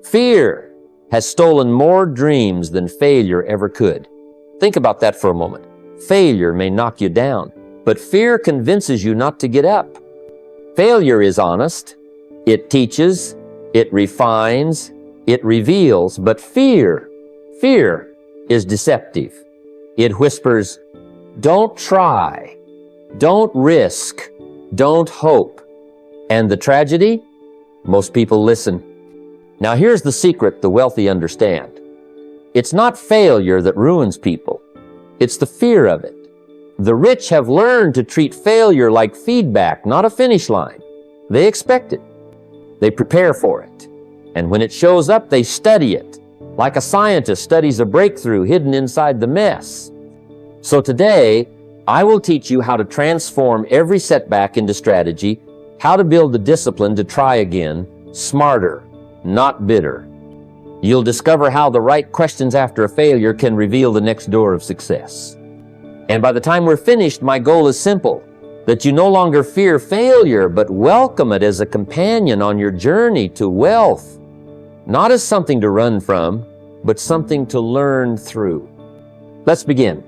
Fear has stolen more dreams than failure ever could. Think about that for a moment. Failure may knock you down, but fear convinces you not to get up. Failure is honest. It teaches, it refines, it reveals, but fear is deceptive. It whispers, don't try, don't risk, don't hope. And the tragedy? Most people listen. Now here's the secret the wealthy understand. It's not failure that ruins people. It's the fear of it. The rich have learned to treat failure like feedback, not a finish line. They expect it. They prepare for it. And when it shows up, they study it, like a scientist studies a breakthrough hidden inside the mess. So today, I will teach you how to transform every setback into strategy, how to build the discipline to try again, smarter, not bitter. You'll discover how the right questions after a failure can reveal the next door of success. And by the time we're finished, my goal is simple, that you no longer fear failure, but welcome it as a companion on your journey to wealth, not as something to run from, but something to learn through. Let's begin.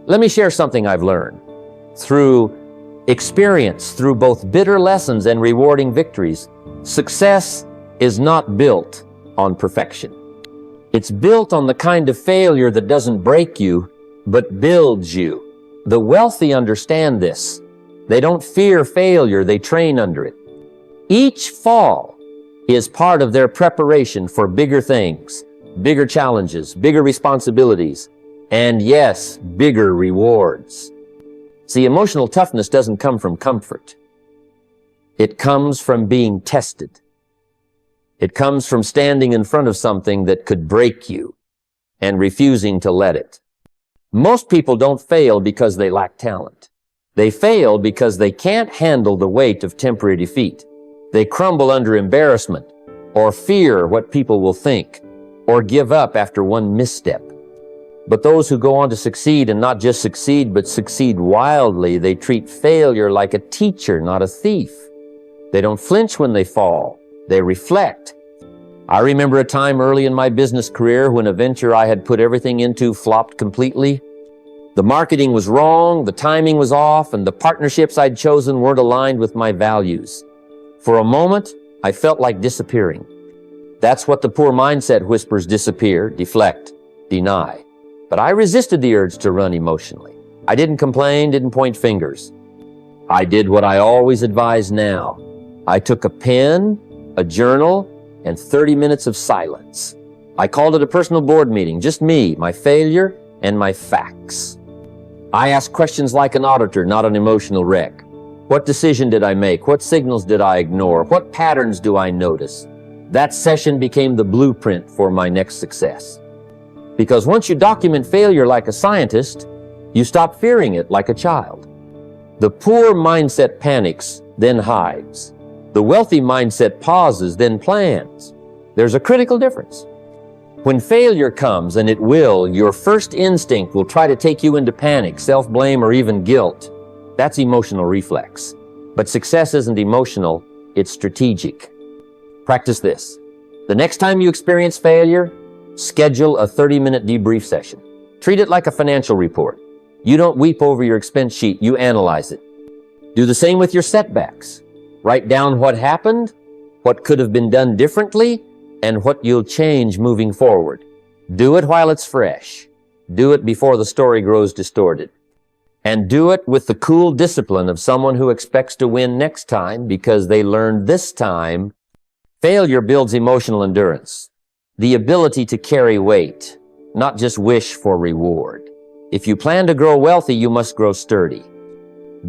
Let me share something I've learned through experience, through both bitter lessons and rewarding victories. Success is not built on perfection. It's built on the kind of failure that doesn't break you, but builds you. The wealthy understand this. They don't fear failure, they train under it. Each fall is part of their preparation for bigger things, bigger challenges, bigger responsibilities, and yes, bigger rewards. See, emotional toughness doesn't come from comfort. It comes from being tested. It comes from standing in front of something that could break you and refusing to let it. Most people don't fail because they lack talent. They fail because they can't handle the weight of temporary defeat. They crumble under embarrassment or fear what people will think or give up after one misstep. But those who go on to succeed, and not just succeed, but succeed wildly, they treat failure like a teacher, not a thief. They don't flinch when they fall. They reflect. I remember a time early in my business career when a venture I had put everything into flopped completely. The marketing was wrong, the timing was off, and the partnerships I'd chosen weren't aligned with my values. For a moment, I felt like disappearing. That's what the poor mindset whispers: disappear, deflect, deny. But I resisted the urge to run emotionally. I didn't complain, didn't point fingers. I did what I always advise now. I took a pen, a journal, and 30 minutes of silence. I called it a personal board meeting, just me, my failure, and my facts. I asked questions like an auditor, not an emotional wreck. What decision did I make? What signals did I ignore? What patterns do I notice? That session became the blueprint for my next success. Because once you document failure like a scientist, you stop fearing it like a child. The poor mindset panics, then hides. The wealthy mindset pauses, then plans. There's a critical difference. When failure comes, and it will, your first instinct will try to take you into panic, self-blame, or even guilt. That's emotional reflex. But success isn't emotional, it's strategic. Practice this. The next time you experience failure, schedule a 30-minute debrief session. Treat it like a financial report. You don't weep over your expense sheet, you analyze it. Do the same with your setbacks. Write down what happened, what could have been done differently, and what you'll change moving forward. Do it while it's fresh. Do it before the story grows distorted. And do it with the cool discipline of someone who expects to win next time because they learned this time. Failure builds emotional endurance, the ability to carry weight, not just wish for reward. If you plan to grow wealthy, you must grow sturdy.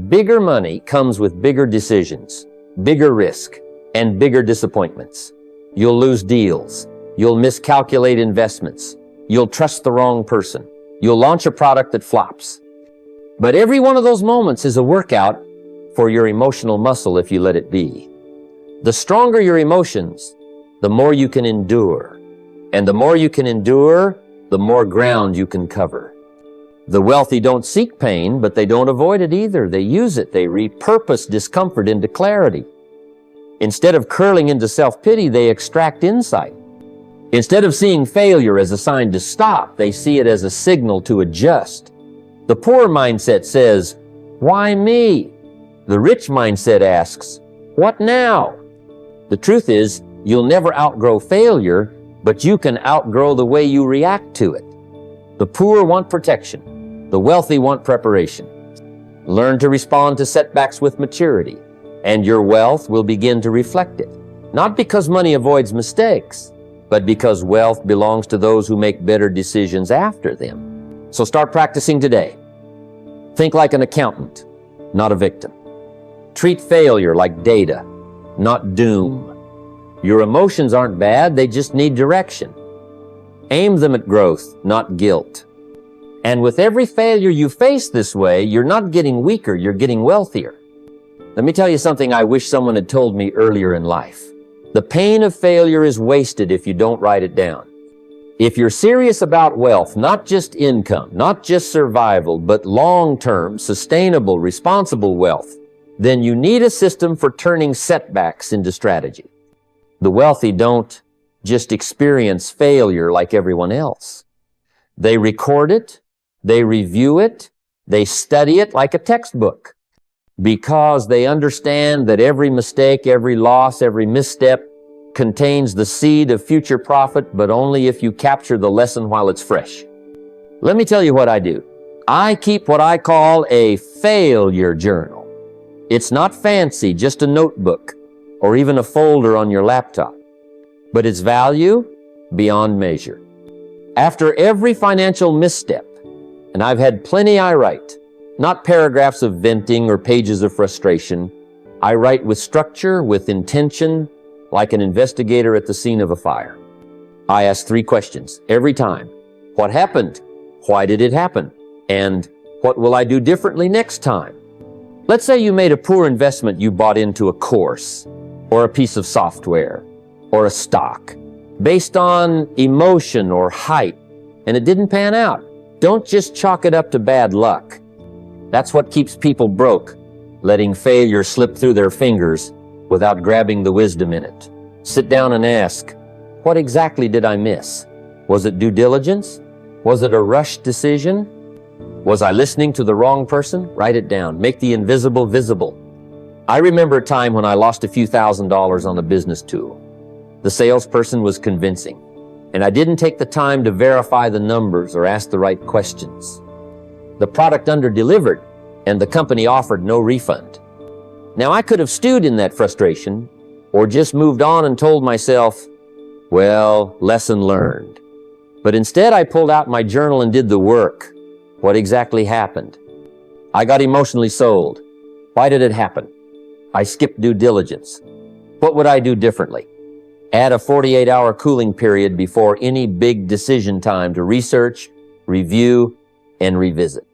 Bigger money comes with bigger decisions, bigger risk, and bigger disappointments. You'll lose deals. You'll miscalculate investments. You'll trust the wrong person. You'll launch a product that flops. But every one of those moments is a workout for your emotional muscle if you let it be. The stronger your emotions, the more you can endure. And the more you can endure, the more ground you can cover. The wealthy don't seek pain, but they don't avoid it either. They use it. They repurpose discomfort into clarity. Instead of curling into self-pity, they extract insight. Instead of seeing failure as a sign to stop, they see it as a signal to adjust. The poor mindset says, "Why me?" The rich mindset asks, "What now?" The truth is, you'll never outgrow failure, but you can outgrow the way you react to it. The poor want protection. The wealthy want preparation. Learn to respond to setbacks with maturity, and your wealth will begin to reflect it. Not because money avoids mistakes, but because wealth belongs to those who make better decisions after them. So start practicing today. Think like an accountant, not a victim. Treat failure like data, not doom. Your emotions aren't bad, they just need direction. Aim them at growth, not guilt. And with every failure you face this way, you're not getting weaker, you're getting wealthier. Let me tell you something I wish someone had told me earlier in life. The pain of failure is wasted if you don't write it down. If you're serious about wealth, not just income, not just survival, but long-term, sustainable, responsible wealth, then you need a system for turning setbacks into strategy. The wealthy don't just experience failure like everyone else. They record it, they review it, they study it like a textbook, because they understand that every mistake, every loss, every misstep contains the seed of future profit, but only if you capture the lesson while it's fresh. Let me tell you what I do. I keep what I call a failure journal. It's not fancy, just a notebook or even a folder on your laptop, but its value beyond measure. After every financial misstep, and I've had plenty I write, not paragraphs of venting or pages of frustration. I write with structure, with intention, like an investigator at the scene of a fire. I ask 3 questions every time. What happened? Why did it happen? And what will I do differently next time? Let's say you made a poor investment you bought into a course, or a piece of software, or a stock, based on emotion or hype, and it didn't pan out. Don't just chalk it up to bad luck. That's what keeps people broke, letting failure slip through their fingers without grabbing the wisdom in it. Sit down and ask, what exactly did I miss? Was it due diligence? Was it a rushed decision? Was I listening to the wrong person? Write it down. Make the invisible visible. I remember a time when I lost a few $1,000s on a business tool. The salesperson was convincing, and I didn't take the time to verify the numbers or ask the right questions. The product under-delivered, and the company offered no refund. Now, I could have stewed in that frustration, or just moved on and told myself, well, lesson learned. But instead, I pulled out my journal and did the work. What exactly happened? I got emotionally sold. Why did it happen? I skipped due diligence. What would I do differently? Add a 48-hour cooling period before any big decision time to research, review, and revisit.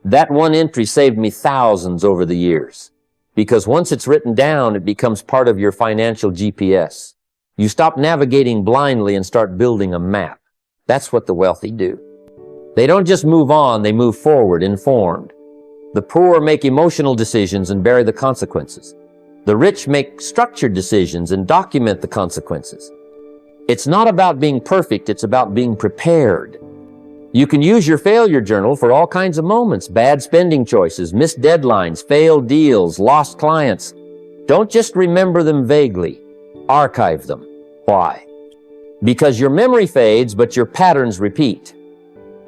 That one entry saved me thousands over the years, because once it's written down, it becomes part of your financial GPS. You stop navigating blindly and start building a map. That's what the wealthy do. They don't just move on, they move forward, informed. The poor make emotional decisions and bear the consequences. The rich make structured decisions and document the consequences. It's not about being perfect, it's about being prepared. You can use your failure journal for all kinds of moments, bad spending choices, missed deadlines, failed deals, lost clients. Don't just remember them vaguely. Archive them. Why? Because your memory fades, but your patterns repeat.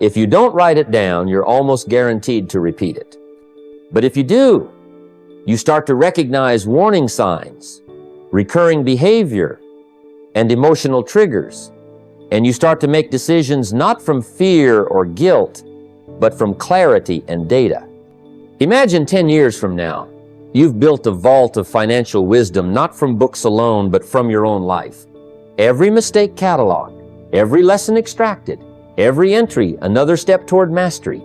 If you don't write it down, you're almost guaranteed to repeat it. But if you do, you start to recognize warning signs, recurring behavior, and emotional triggers. And you start to make decisions not from fear or guilt, but from clarity and data. Imagine 10 years from now, you've built a vault of financial wisdom, not from books alone, but from your own life. Every mistake cataloged, every lesson extracted, every entry another step toward mastery.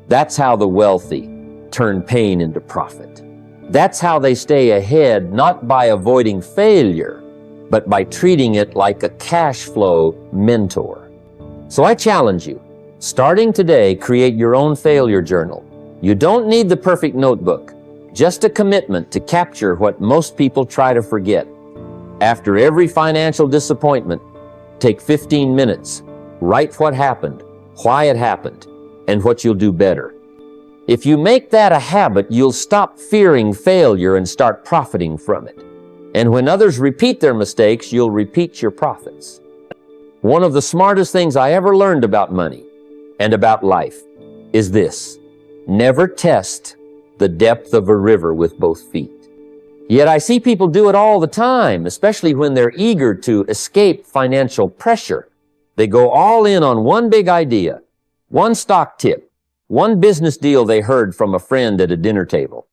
That's how the wealthy turn pain into profit. That's how they stay ahead, not by avoiding failure, but by treating it like a cash flow mentor. So I challenge you, starting today, create your own failure journal. You don't need the perfect notebook, just a commitment to capture what most people try to forget. After every financial disappointment, Take 15 minutes. Write what happened, why it happened, and what you'll do better. If you make that a habit, you'll stop fearing failure and start profiting from it. And when others repeat their mistakes, you'll repeat your profits. One of the smartest things I ever learned about money and about life is this: never test the depth of a river with both feet. Yet I see people do it all the time, especially when they're eager to escape financial pressure. They go all in on one big idea, one stock tip, one business deal they heard from a friend at a dinner table.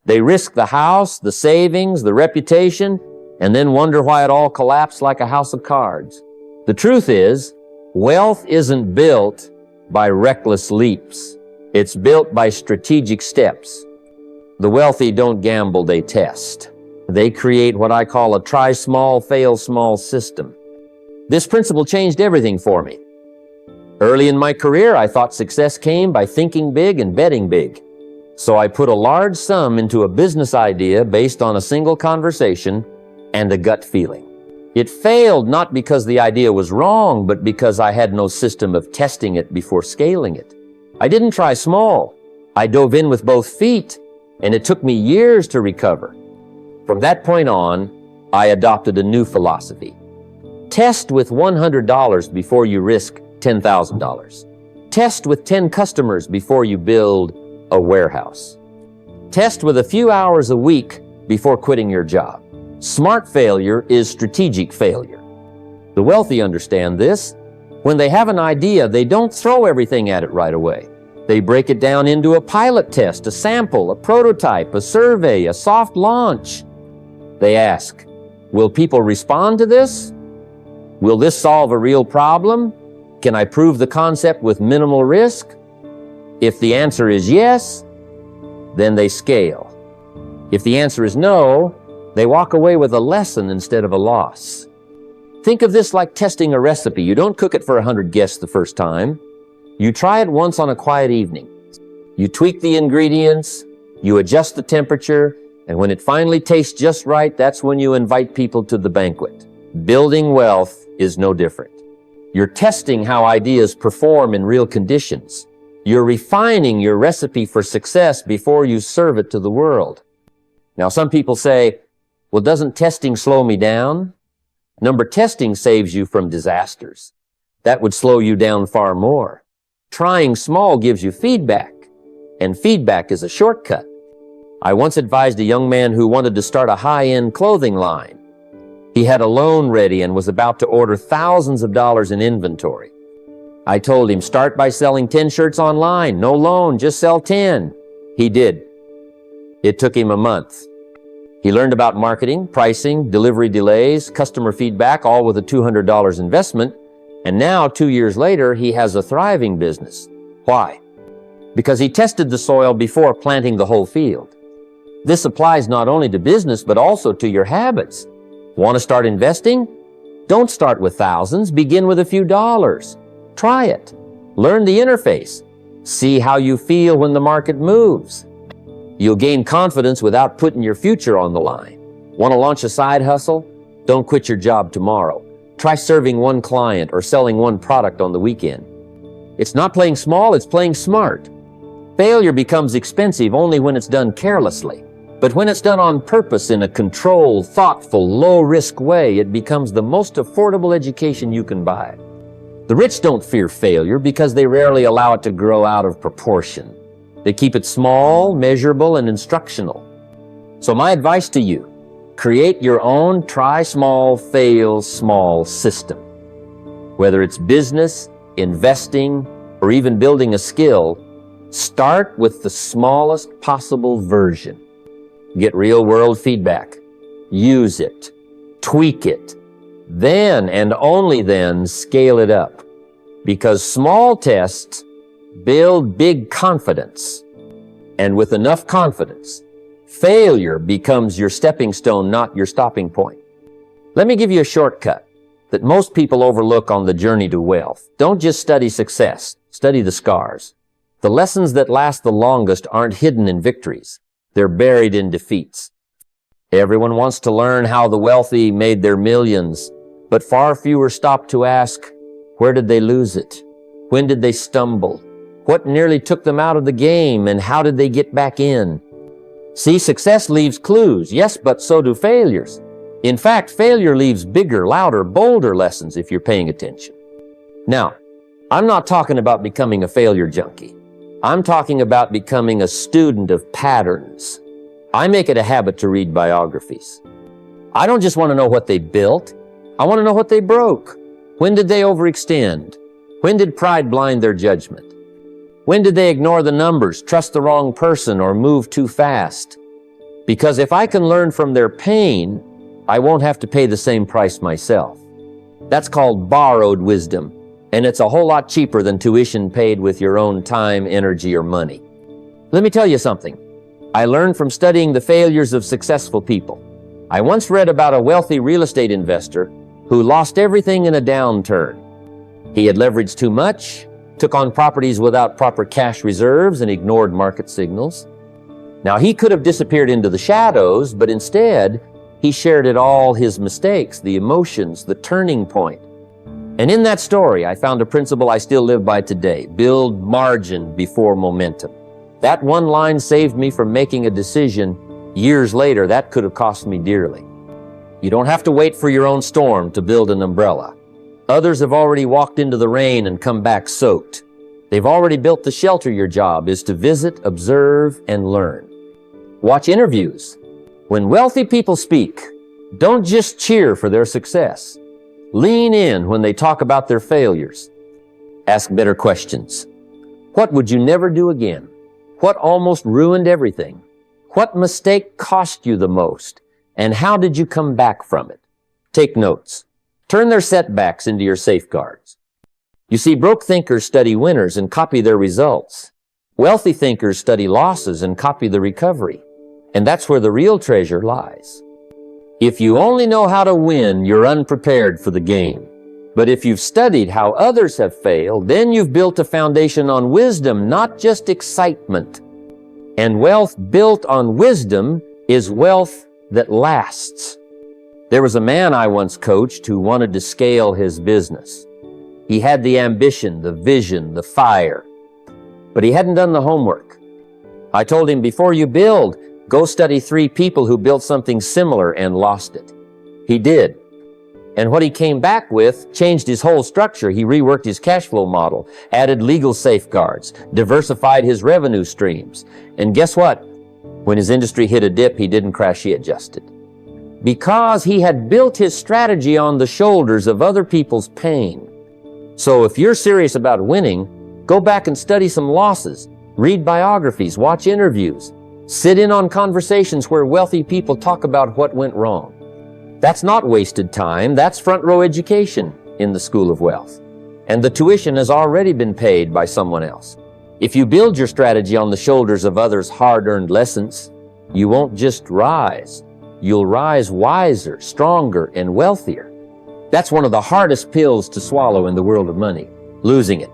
They risk the house, the savings, the reputation, and then wonder why it all collapsed like a house of cards. The truth is, wealth isn't built by reckless leaps. It's built by strategic steps. The wealthy don't gamble, they test. They create what I call a try small, fail small system. This principle changed everything for me. Early in my career, I thought success came by thinking big and betting big. So I put a large sum into a business idea based on a single conversation and a gut feeling. It failed not because the idea was wrong, but because I had no system of testing it before scaling it. I didn't try small. I dove in with both feet, and it took me years to recover. From that point on, I adopted a new philosophy. Test with $100 before you risk $10,000. Test with 10 customers before you build a warehouse. Test with a few hours a week before quitting your job. Smart failure is strategic failure. The wealthy understand this. When they have an idea, they don't throw everything at it right away. They break it down into a pilot test, a sample, a prototype, a survey, a soft launch. They ask, will people respond to this? Will this solve a real problem? Can I prove the concept with minimal risk? If the answer is yes, then they scale. If the answer is no, they walk away with a lesson instead of a loss. Think of this like testing a recipe. You don't cook it for 100 guests the first time. You try it once on a quiet evening. You tweak the ingredients, you adjust the temperature, and when it finally tastes just right, that's when you invite people to the banquet. Building wealth is no different. You're testing how ideas perform in real conditions. You're refining your recipe for success before you serve it to the world. Now, some people say, well, doesn't testing slow me down? Number testing saves you from disasters. That would slow you down far more. Trying small gives you feedback, and feedback is a shortcut. I once advised a young man who wanted to start a high-end clothing line. He had a loan ready and was about to order thousands of dollars in inventory. I told him, start by selling 10 shirts online. No loan, just sell 10. He did. It took him a month. He learned about marketing, pricing, delivery delays, customer feedback, all with a $200 investment. And now, 2 years later, he has a thriving business. Why? Because he tested the soil before planting the whole field. This applies not only to business, but also to your habits. Want to start investing? Don't start with thousands. Begin with a few dollars. Try it. Learn the interface. See how you feel when the market moves. You'll gain confidence without putting your future on the line. Want to launch a side hustle? Don't quit your job tomorrow. Try serving one client or selling one product on the weekend. It's not playing small, it's playing smart. Failure becomes expensive only when it's done carelessly. But when it's done on purpose in a controlled, thoughtful, low-risk way, it becomes the most affordable education you can buy. The rich don't fear failure because they rarely allow it to grow out of proportion. They keep it small, measurable, and instructional. So my advice to you, create your own try small, fail small system. Whether it's business, investing, or even building a skill, start with the smallest possible version. Get real-world feedback. Use it. Tweak it. Then, and only then, scale it up. Because small tests build big confidence. And with enough confidence, failure becomes your stepping stone, not your stopping point. Let me give you a shortcut that most people overlook on the journey to wealth. Don't just study success. Study the scars. The lessons that last the longest aren't hidden in victories. They're buried in defeats. Everyone wants to learn how the wealthy made their millions, But far fewer stop to ask, where did they lose it? When did they stumble? What nearly took them out of the game, and how did they get back in? See, success leaves clues, yes, but so do failures. In fact, failure leaves bigger, louder, bolder lessons if you're paying attention. Now, I'm not talking about becoming a failure junkie. I'm talking about becoming a student of patterns. I make it a habit to read biographies. I don't just want to know what they built. I want to know what they broke. When did they overextend? When did pride blind their judgment? When did they ignore the numbers, trust the wrong person, or move too fast? Because if I can learn from their pain, I won't have to pay the same price myself. That's called borrowed wisdom, and it's a whole lot cheaper than tuition paid with your own time, energy, or money. Let me tell you something. I learned from studying the failures of successful people. I once read about a wealthy real estate investor who lost everything in a downturn. He had leveraged too much, took on properties without proper cash reserves, and ignored market signals. Now, he could have disappeared into the shadows, but instead, he shared all his mistakes, the emotions, the turning point. And in that story, I found a principle I still live by today: build margin before momentum. That one line saved me from making a decision years later that could have cost me dearly. You don't have to wait for your own storm to build an umbrella. Others have already walked into the rain and come back soaked. They've already built the shelter. Your job is to visit, observe, and learn. Watch interviews. When wealthy people speak, don't just cheer for their success. Lean in when they talk about their failures. Ask better questions. What would you never do again? What almost ruined everything? What mistake cost you the most? And how did you come back from it? Take notes. Turn their setbacks into your safeguards. You see, broke thinkers study winners and copy their results. Wealthy thinkers study losses and copy the recovery. And that's where the real treasure lies. If you only know how to win, you're unprepared for the game. But if you've studied how others have failed, then you've built a foundation on wisdom, not just excitement. And wealth built on wisdom is wealth that lasts. There was a man I once coached who wanted to scale his business. He had the ambition, the vision, the fire, but he hadn't done the homework. I told him, before you build, go study 3 people who built something similar and lost it. He did. And what he came back with changed his whole structure. He reworked his cash flow model, added legal safeguards, diversified his revenue streams. And guess what? When his industry hit a dip, he didn't crash, he adjusted. Because he had built his strategy on the shoulders of other people's pain. So if you're serious about winning, go back and study some losses, read biographies, watch interviews, sit in on conversations where wealthy people talk about what went wrong. That's not wasted time, that's front row education in the School of Wealth. And the tuition has already been paid by someone else. If you build your strategy on the shoulders of others' hard-earned lessons, you won't just rise. You'll rise wiser, stronger, and wealthier. That's one of the hardest pills to swallow in the world of money, losing it.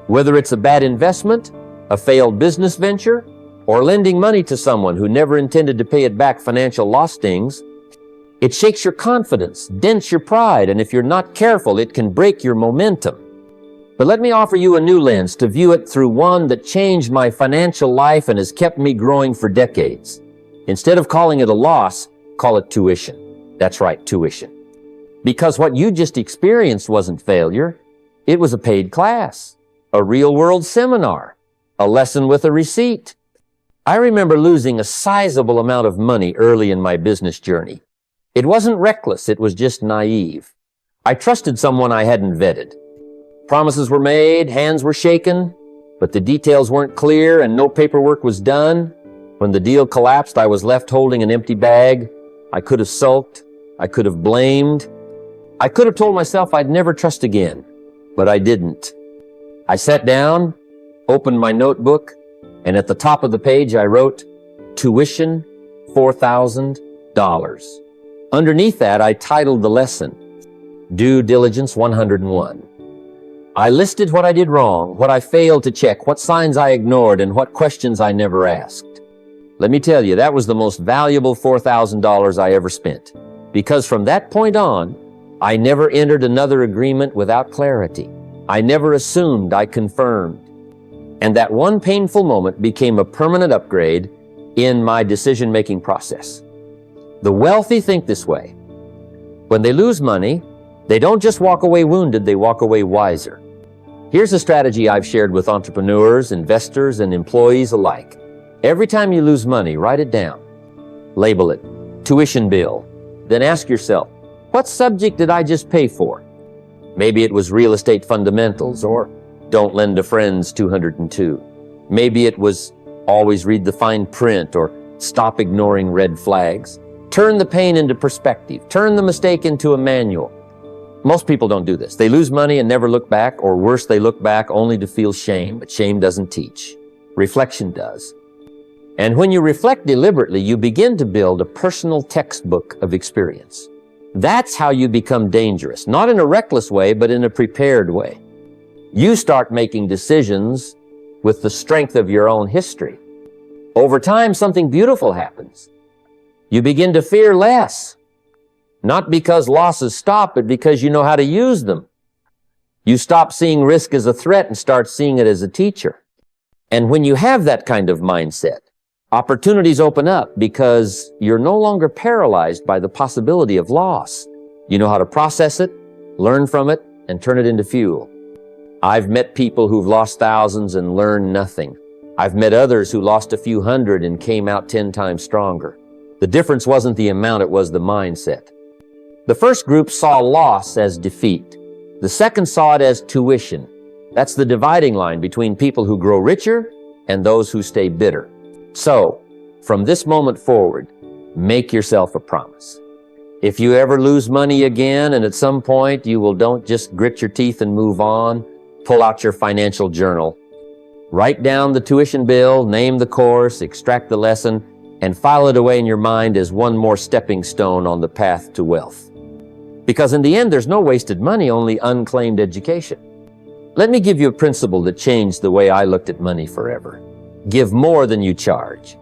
Whether it's a bad investment, a failed business venture, or lending money to someone who never intended to pay it back, financial loss stings, it shakes your confidence, dents your pride, and if you're not careful, it can break your momentum. But let me offer you a new lens to view it through, one that changed my financial life and has kept me growing for decades. Instead of calling it a loss, call it tuition. That's right, tuition. Because what you just experienced wasn't failure. It was a paid class, a real-world seminar, a lesson with a receipt. I remember losing a sizable amount of money early in my business journey. It wasn't reckless, it was just naive. I trusted someone I hadn't vetted. Promises were made, hands were shaken, but the details weren't clear and no paperwork was done. When the deal collapsed, I was left holding an empty bag. I could have sulked. I could have blamed. I could have told myself I'd never trust again, but I didn't. I sat down, opened my notebook, and at the top of the page I wrote, tuition, $4,000. Underneath that, I titled the lesson, Due Diligence 101. I listed what I did wrong, what I failed to check, what signs I ignored, and what questions I never asked. Let me tell you, that was the most valuable $4,000 I ever spent. Because from that point on, I never entered another agreement without clarity. I never assumed, I confirmed. And that one painful moment became a permanent upgrade in my decision-making process. The wealthy think this way. When they lose money, they don't just walk away wounded, they walk away wiser. Here's a strategy I've shared with entrepreneurs, investors, and employees alike. Every time you lose money, write it down. Label it tuition bill. Then ask yourself, what subject did I just pay for? Maybe it was real estate fundamentals, or don't lend to friends 202. Maybe it was always read the fine print, or stop ignoring red flags. Turn the pain into perspective. Turn the mistake into a manual. Most people don't do this. They lose money and never look back, or worse, they look back only to feel shame, but shame doesn't teach. Reflection does. And when you reflect deliberately, you begin to build a personal textbook of experience. That's how you become dangerous, not in a reckless way, but in a prepared way. You start making decisions with the strength of your own history. Over time, something beautiful happens. You begin to fear less, not because losses stop, but because you know how to use them. You stop seeing risk as a threat and start seeing it as a teacher. And when you have that kind of mindset, opportunities open up because you're no longer paralyzed by the possibility of loss. You know how to process it, learn from it, and turn it into fuel. I've met people who've lost thousands and learned nothing. I've met others who lost a few hundred and came out 10 times stronger. The difference wasn't the amount, it was the mindset. The first group saw loss as defeat. The second saw it as tuition. That's the dividing line between people who grow richer and those who stay bitter. So, from this moment forward, make yourself a promise. If you ever lose money again, and at some point don't just grit your teeth and move on, pull out your financial journal. Write down the tuition bill, name the course, extract the lesson, and file it away in your mind as one more stepping stone on the path to wealth. Because in the end, there's no wasted money, only unclaimed education. Let me give you a principle that changed the way I looked at money forever. Give more than you charge.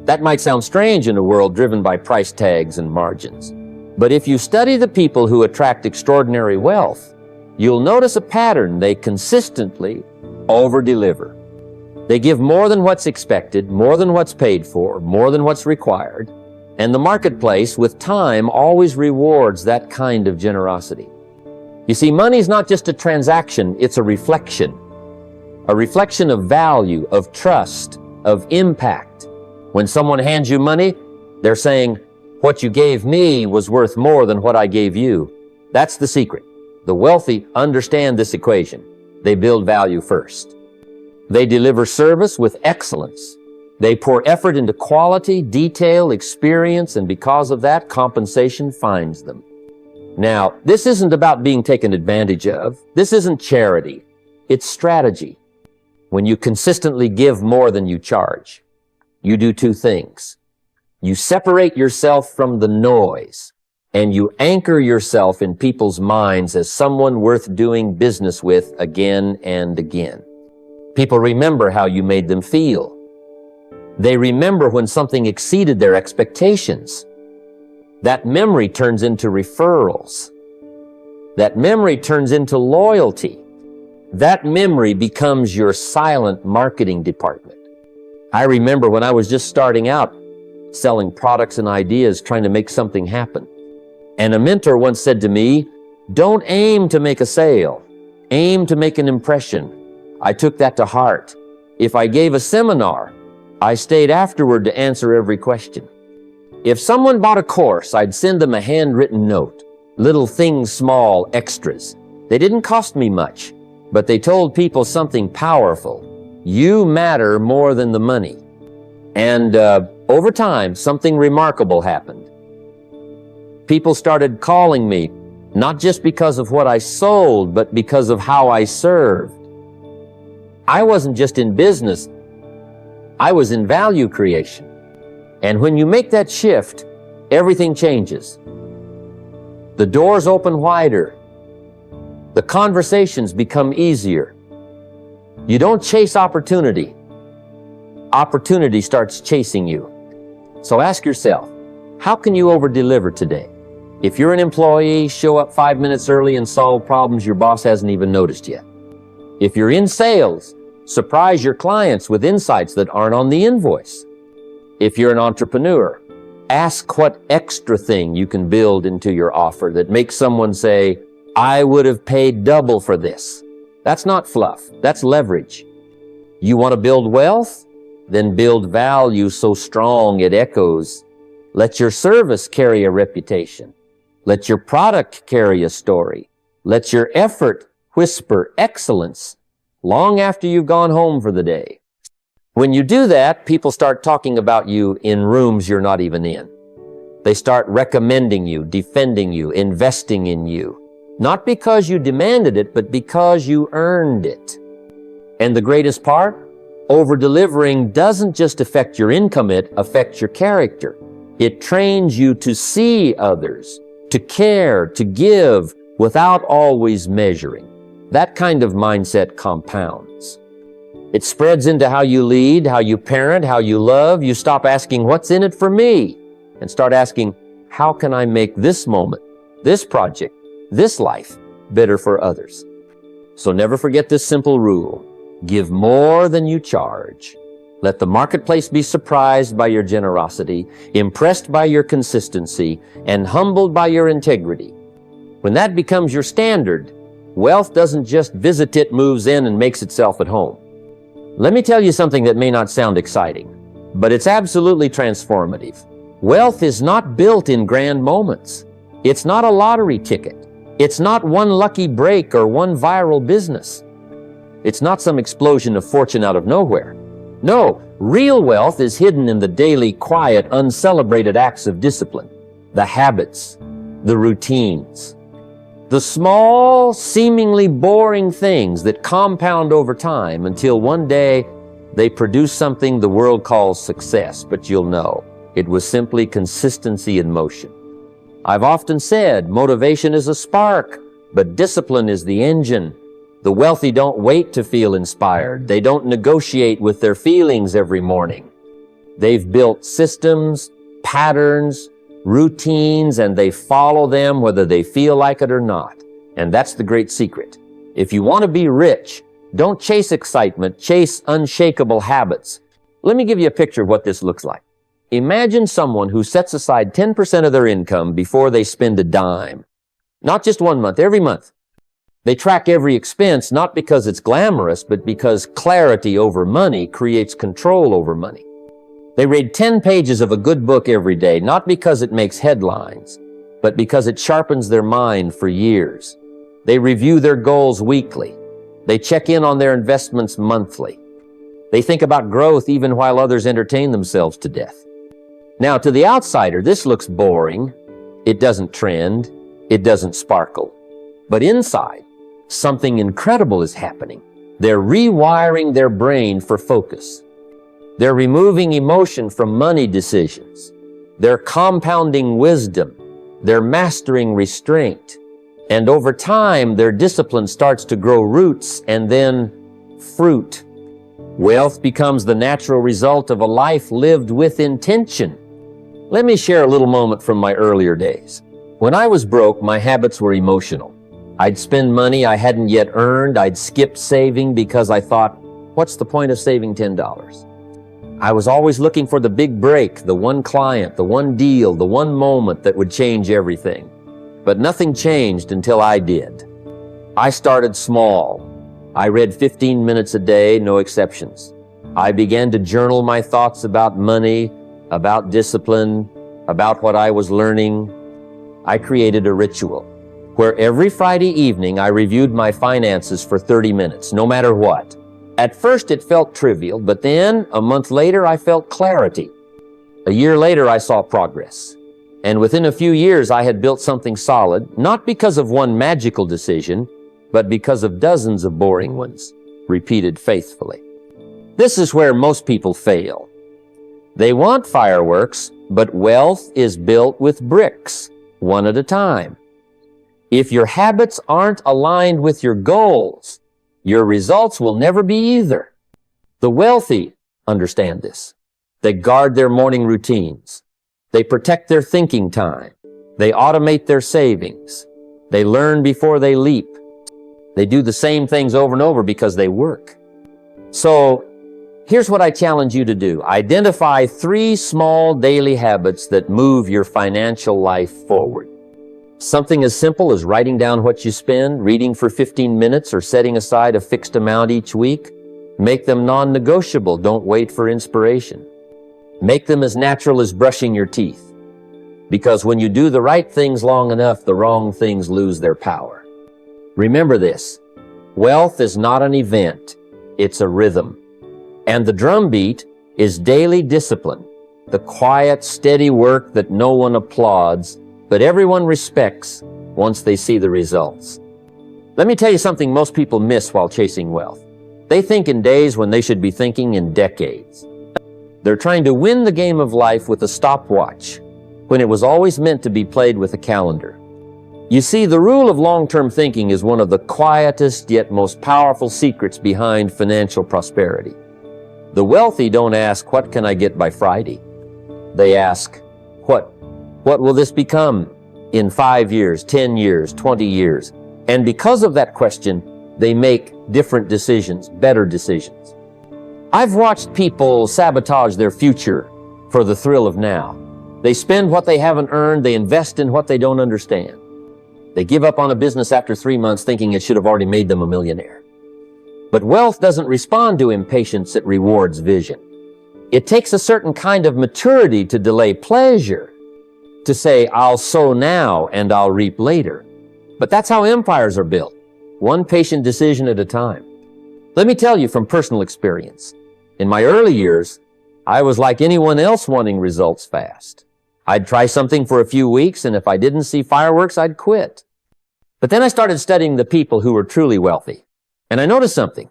That might sound strange in a world driven by price tags and margins. But if you study the people who attract extraordinary wealth, you'll notice a pattern. They consistently over-deliver. They give more than what's expected, more than what's paid for, more than what's required. And the marketplace, with time, always rewards that kind of generosity. You see, money's not just a transaction, it's a reflection. A reflection of value, of trust, of impact. When someone hands you money, they're saying, what you gave me was worth more than what I gave you. That's the secret. The wealthy understand this equation. They build value first. They deliver service with excellence. They pour effort into quality, detail, experience, and because of that, compensation finds them. Now, this isn't about being taken advantage of. This isn't charity. It's strategy. When you consistently give more than you charge, you do two things. You separate yourself from the noise, and you anchor yourself in people's minds as someone worth doing business with again and again. People remember how you made them feel. They remember when something exceeded their expectations. That memory turns into referrals. That memory turns into loyalty. That memory becomes your silent marketing department. I remember when I was just starting out, selling products and ideas, trying to make something happen. And a mentor once said to me, don't aim to make a sale, aim to make an impression. I took that to heart. If I gave a seminar, I stayed afterward to answer every question. If someone bought a course, I'd send them a handwritten note, little things, small extras. They didn't cost me much, but they told people something powerful. You matter more than the money. And over time, something remarkable happened. People started calling me, not just because of what I sold, but because of how I served. I wasn't just in business, I was in value creation. And when you make that shift, everything changes. The doors open wider. The conversations become easier. You don't chase opportunity. Opportunity starts chasing you. So ask yourself, how can you over-deliver today? If you're an employee, show up 5 minutes early and solve problems your boss hasn't even noticed yet. If you're in sales, surprise your clients with insights that aren't on the invoice. If you're an entrepreneur, ask what extra thing you can build into your offer that makes someone say, I would have paid double for this. That's not fluff, that's leverage. You want to build wealth? Then build value so strong it echoes. Let your service carry a reputation. Let your product carry a story. Let your effort whisper excellence long after you've gone home for the day. When you do that, people start talking about you in rooms you're not even in. They start recommending you, defending you, investing in you. Not because you demanded it, but because you earned it. And the greatest part? Over-delivering doesn't just affect your income, it affects your character. It trains you to see others, to care, to give, without always measuring. That kind of mindset compounds. It spreads into how you lead, how you parent, how you love. You stop asking, what's in it for me? And start asking, how can I make this moment, this project, this life better for others? So never forget this simple rule. Give more than you charge. Let the marketplace be surprised by your generosity, impressed by your consistency, and humbled by your integrity. When that becomes your standard, wealth doesn't just visit, it moves in and makes itself at home. Let me tell you something that may not sound exciting, but it's absolutely transformative. Wealth is not built in grand moments. It's not a lottery ticket. It's not one lucky break or one viral business. It's not some explosion of fortune out of nowhere. No, real wealth is hidden in the daily, quiet, uncelebrated acts of discipline, the habits, the routines, the small, seemingly boring things that compound over time until one day they produce something the world calls success, but you'll know it was simply consistency in motion. I've often said motivation is a spark, but discipline is the engine. The wealthy don't wait to feel inspired. They don't negotiate with their feelings every morning. They've built systems, patterns, routines, and they follow them whether they feel like it or not. And that's the great secret. If you want to be rich, don't chase excitement, chase unshakable habits. Let me give you a picture of what this looks like. Imagine someone who sets aside 10% of their income before they spend a dime. Not just 1 month, every month. They track every expense, not because it's glamorous, but because clarity over money creates control over money. They read 10 pages of a good book every day, not because it makes headlines, but because it sharpens their mind for years. They review their goals weekly. They check in on their investments monthly. They think about growth even while others entertain themselves to death. Now, to the outsider, this looks boring. It doesn't trend. It doesn't sparkle. But inside, something incredible is happening. They're rewiring their brain for focus. They're removing emotion from money decisions. They're compounding wisdom. They're mastering restraint. And over time, their discipline starts to grow roots and then fruit. Wealth becomes the natural result of a life lived with intention. Let me share a little moment from my earlier days. When I was broke, my habits were emotional. I'd spend money I hadn't yet earned. I'd skip saving because I thought, what's the point of saving $10? I was always looking for the big break, the one client, the one deal, the one moment that would change everything. But nothing changed until I did. I started small. I read 15 minutes a day, no exceptions. I began to journal my thoughts about money, about discipline, about what I was learning. I created a ritual where every Friday evening I reviewed my finances for 30 minutes, no matter what. At first it felt trivial, but then a month later I felt clarity. A year later I saw progress. And within a few years I had built something solid, not because of one magical decision, but because of dozens of boring ones, repeated faithfully. This is where most people fail. They want fireworks, but wealth is built with bricks, one at a time. If your habits aren't aligned with your goals, your results will never be either. The wealthy understand this. They guard their morning routines. They protect their thinking time. They automate their savings. They learn before they leap. They do the same things over and over because they work. So here's what I challenge you to do. Identify 3 small daily habits that move your financial life forward. Something as simple as writing down what you spend, reading for 15 minutes, or setting aside a fixed amount each week. Make them non-negotiable. Don't wait for inspiration. Make them as natural as brushing your teeth. Because when you do the right things long enough, the wrong things lose their power. Remember this. Wealth is not an event. It's a rhythm. And the drumbeat is daily discipline. The quiet, steady work that no one applauds, but everyone respects once they see the results. Let me tell you something most people miss while chasing wealth. They think in days when they should be thinking in decades. They're trying to win the game of life with a stopwatch, when it was always meant to be played with a calendar. You see, the rule of long-term thinking is one of the quietest yet most powerful secrets behind financial prosperity. The wealthy don't ask, what can I get by Friday? They ask, what will this become in 5 years, 10 years, 20 years? And because of that question, they make different decisions, better decisions. I've watched people sabotage their future for the thrill of now. They spend what they haven't earned. They invest in what they don't understand. They give up on a business after 3 months thinking it should have already made them a millionaire. But wealth doesn't respond to impatience, it rewards vision. It takes a certain kind of maturity to delay pleasure, to say, I'll sow now and I'll reap later. But that's how empires are built, one patient decision at a time. Let me tell you from personal experience. In my early years, I was like anyone else wanting results fast. I'd try something for a few weeks, and if I didn't see fireworks, I'd quit. But then I started studying the people who were truly wealthy. And I noticed something.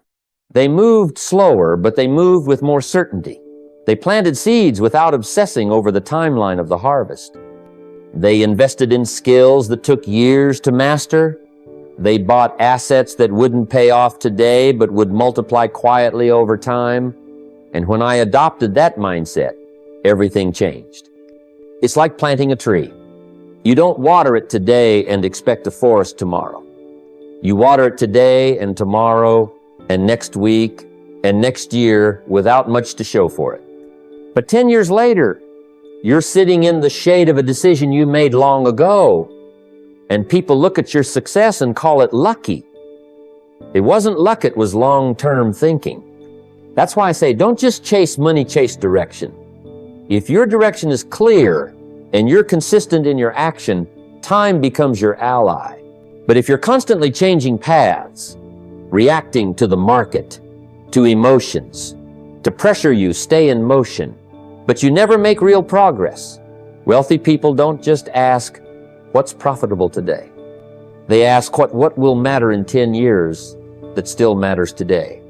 They moved slower, but they moved with more certainty. They planted seeds without obsessing over the timeline of the harvest. They invested in skills that took years to master. They bought assets that wouldn't pay off today, but would multiply quietly over time. And when I adopted that mindset, everything changed. It's like planting a tree. You don't water it today and expect a forest tomorrow. You water it today and tomorrow and next week and next year without much to show for it. But 10 years later, you're sitting in the shade of a decision you made long ago, and people look at your success and call it lucky. It wasn't luck, it was long-term thinking. That's why I say, don't just chase money, chase direction. If your direction is clear and you're consistent in your action, time becomes your ally. But if you're constantly changing paths, reacting to the market, to emotions, to pressure you stay in motion, but you never make real progress, wealthy people don't just ask, what's profitable today? They ask, what will matter in 10 years that still matters today?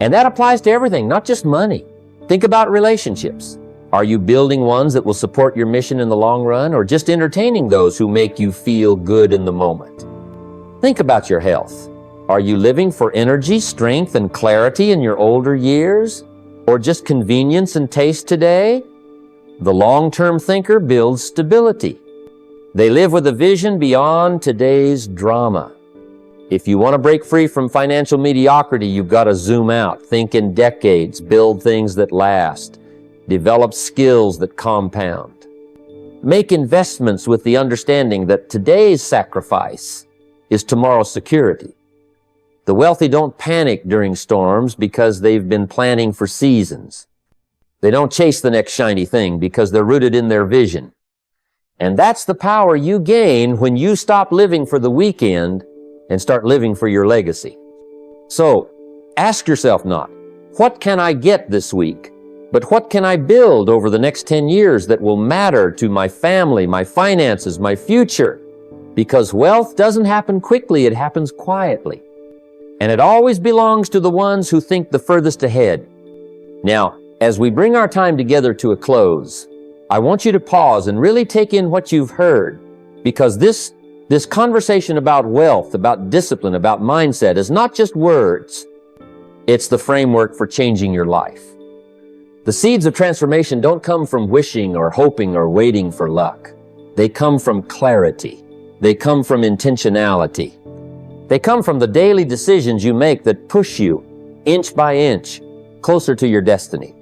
And that applies to everything, not just money. Think about relationships. Are you building ones that will support your mission in the long run, or just entertaining those who make you feel good in the moment? Think about your health. Are you living for energy, strength, and clarity in your older years, or just convenience and taste today? The long-term thinker builds stability. They live with a vision beyond today's drama. If you want to break free from financial mediocrity, you've got to zoom out, think in decades, build things that last, develop skills that compound. Make investments with the understanding that today's sacrifice is tomorrow's security. The wealthy don't panic during storms because they've been planning for seasons. They don't chase the next shiny thing because they're rooted in their vision. And that's the power you gain when you stop living for the weekend and start living for your legacy. So, ask yourself not, what can I get this week? But what can I build over the next 10 years that will matter to my family, my finances, my future? Because wealth doesn't happen quickly, it happens quietly. And it always belongs to the ones who think the furthest ahead. Now, as we bring our time together to a close, I want you to pause and really take in what you've heard, because this conversation about wealth, about discipline, about mindset is not just words. It's the framework for changing your life. The seeds of transformation don't come from wishing or hoping or waiting for luck. They come from clarity. They come from intentionality. They come from the daily decisions you make that push you, inch by inch, closer to your destiny.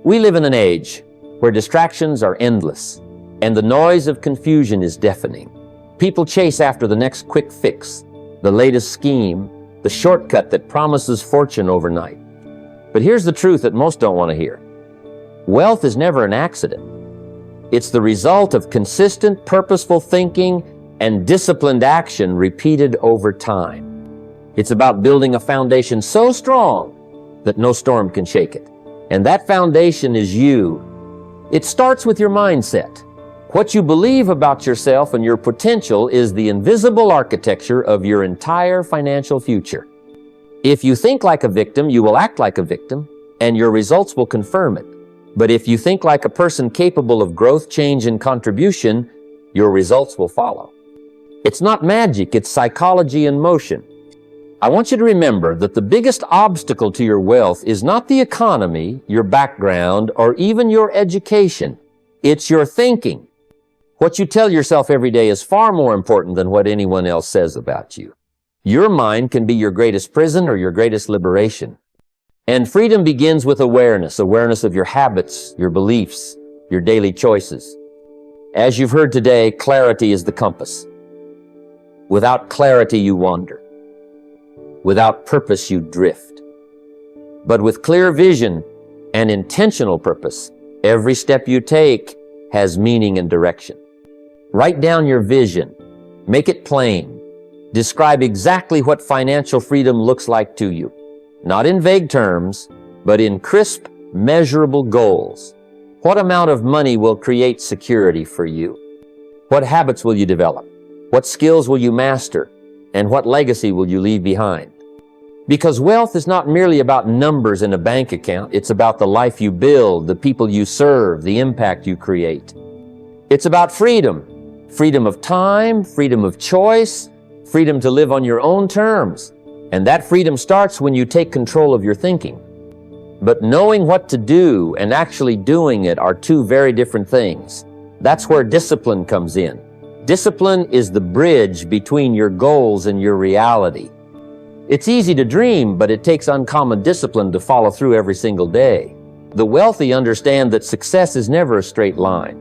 We live in an age where distractions are endless and the noise of confusion is deafening. People chase after the next quick fix, the latest scheme, the shortcut that promises fortune overnight. But here's the truth that most don't want to hear. Wealth is never an accident. It's the result of consistent, purposeful thinking and disciplined action repeated over time. It's about building a foundation so strong that no storm can shake it. And that foundation is you. It starts with your mindset. What you believe about yourself and your potential is the invisible architecture of your entire financial future. If you think like a victim, you will act like a victim, and your results will confirm it. But if you think like a person capable of growth, change, and contribution, your results will follow. It's not magic, it's psychology in motion. I want you to remember that the biggest obstacle to your wealth is not the economy, your background, or even your education. It's your thinking. What you tell yourself every day is far more important than what anyone else says about you. Your mind can be your greatest prison or your greatest liberation. And freedom begins with awareness of your habits, your beliefs, your daily choices. As you've heard today, clarity is the compass. Without clarity, you wander. Without purpose, you drift. But with clear vision and intentional purpose, every step you take has meaning and direction. Write down your vision. Make it plain. Describe exactly what financial freedom looks like to you. Not in vague terms, but in crisp, measurable goals. What amount of money will create security for you? What habits will you develop? What skills will you master? And what legacy will you leave behind? Because wealth is not merely about numbers in a bank account. It's about the life you build, the people you serve, the impact you create. It's about freedom. Freedom of time, freedom of choice, freedom to live on your own terms. And that freedom starts when you take control of your thinking. But knowing what to do and actually doing it are two very different things. That's where discipline comes in. Discipline is the bridge between your goals and your reality. It's easy to dream, but it takes uncommon discipline to follow through every single day. The wealthy understand that success is never a straight line.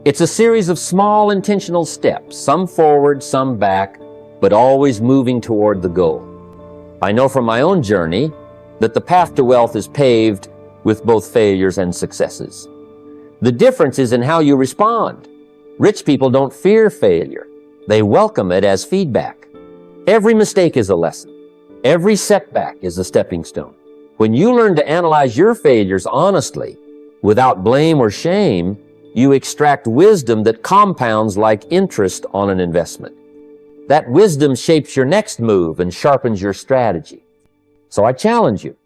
It's a series of small intentional steps, some forward, some back, but always moving toward the goal. I know from my own journey that the path to wealth is paved with both failures and successes. The difference is in how you respond. Rich people don't fear failure. They welcome it as feedback. Every mistake is a lesson. Every setback is a stepping stone. When you learn to analyze your failures honestly, without blame or shame, you extract wisdom that compounds like interest on an investment. That wisdom shapes your next move and sharpens your strategy. So I challenge you,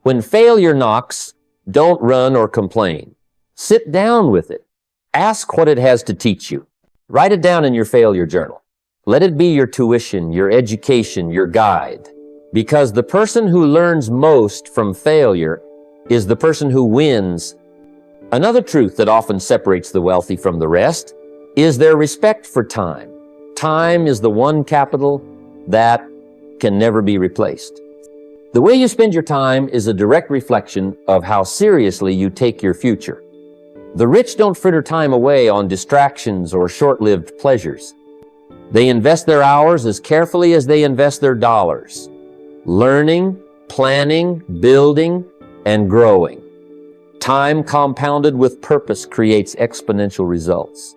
when failure knocks, don't run or complain. Sit down with it. Ask what it has to teach you. Write it down in your failure journal. Let it be your tuition, your education, your guide. Because the person who learns most from failure is the person who wins. Another truth that often separates the wealthy from the rest is their respect for time. Time is the one capital that can never be replaced. The way you spend your time is a direct reflection of how seriously you take your future. The rich don't fritter time away on distractions or short-lived pleasures. They invest their hours as carefully as they invest their dollars, learning, planning, building, and growing. Time compounded with purpose creates exponential results.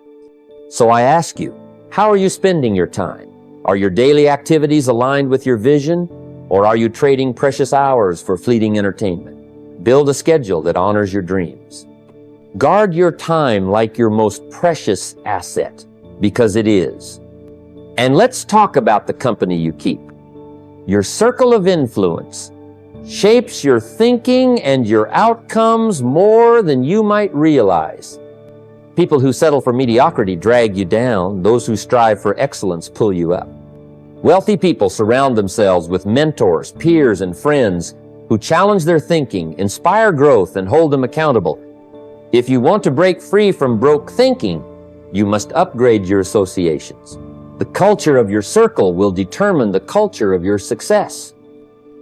So I ask you, how are you spending your time? Are your daily activities aligned with your vision, or are you trading precious hours for fleeting entertainment? Build a schedule that honors your dreams. Guard your time like your most precious asset, because it is. And let's talk about the company you keep. Your circle of influence shapes your thinking and your outcomes more than you might realize. People who settle for mediocrity drag you down. Those who strive for excellence pull you up. Wealthy people surround themselves with mentors, peers, and friends who challenge their thinking, inspire growth, and hold them accountable. If you want to break free from broke thinking, You must upgrade your associations. The culture of your circle will determine the culture of your success.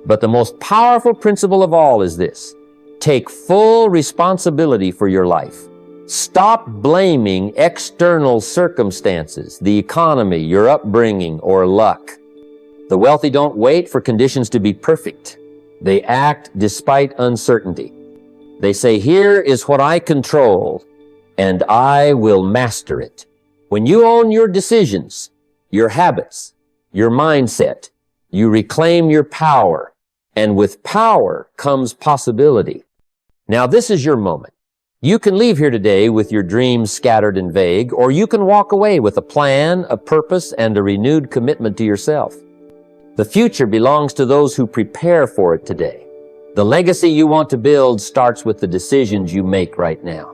But the most powerful principle of all is this: take full responsibility for your life. Stop blaming external circumstances, the economy, your upbringing, or luck. The wealthy don't wait for conditions to be perfect. They act despite uncertainty. They say, "Here is what I control, and I will master it." When you own your decisions, your habits, your mindset, you reclaim your power, and with power comes possibility. Now, this is your moment. You can leave here today with your dreams scattered and vague, or you can walk away with a plan, a purpose, and a renewed commitment to yourself. The future belongs to those who prepare for it today. The legacy you want to build starts with the decisions you make right now.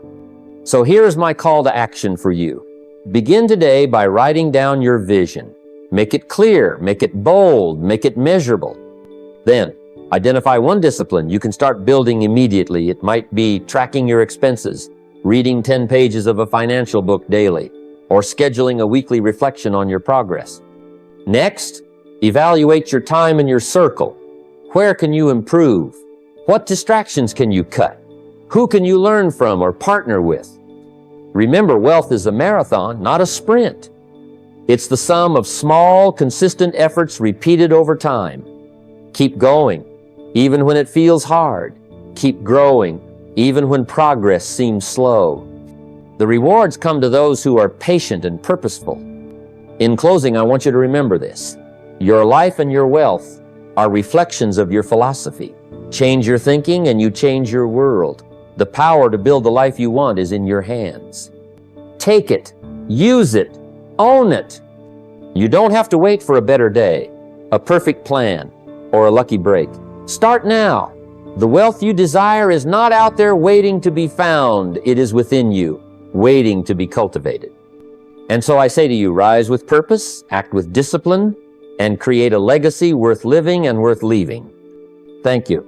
So here's my call to action for you. Begin today by writing down your vision. Make it clear, make it bold, make it measurable. Then, identify one discipline you can start building immediately. It might be tracking your expenses, reading 10 pages of a financial book daily, or scheduling a weekly reflection on your progress. Next, evaluate your time and your circle. Where can you improve? What distractions can you cut? Who can you learn from or partner with? Remember, wealth is a marathon, not a sprint. It's the sum of small, consistent efforts repeated over time. Keep going, even when it feels hard. Keep growing, even when progress seems slow. The rewards come to those who are patient and purposeful. In closing, I want you to remember this. Your life and your wealth are reflections of your philosophy. Change your thinking and you change your world. The power to build the life you want is in your hands. Take it, use it, own it. You don't have to wait for a better day, a perfect plan, or a lucky break. Start now. The wealth you desire is not out there waiting to be found. It is within you, waiting to be cultivated. And so I say to you, rise with purpose, act with discipline, and create a legacy worth living and worth leaving. Thank you.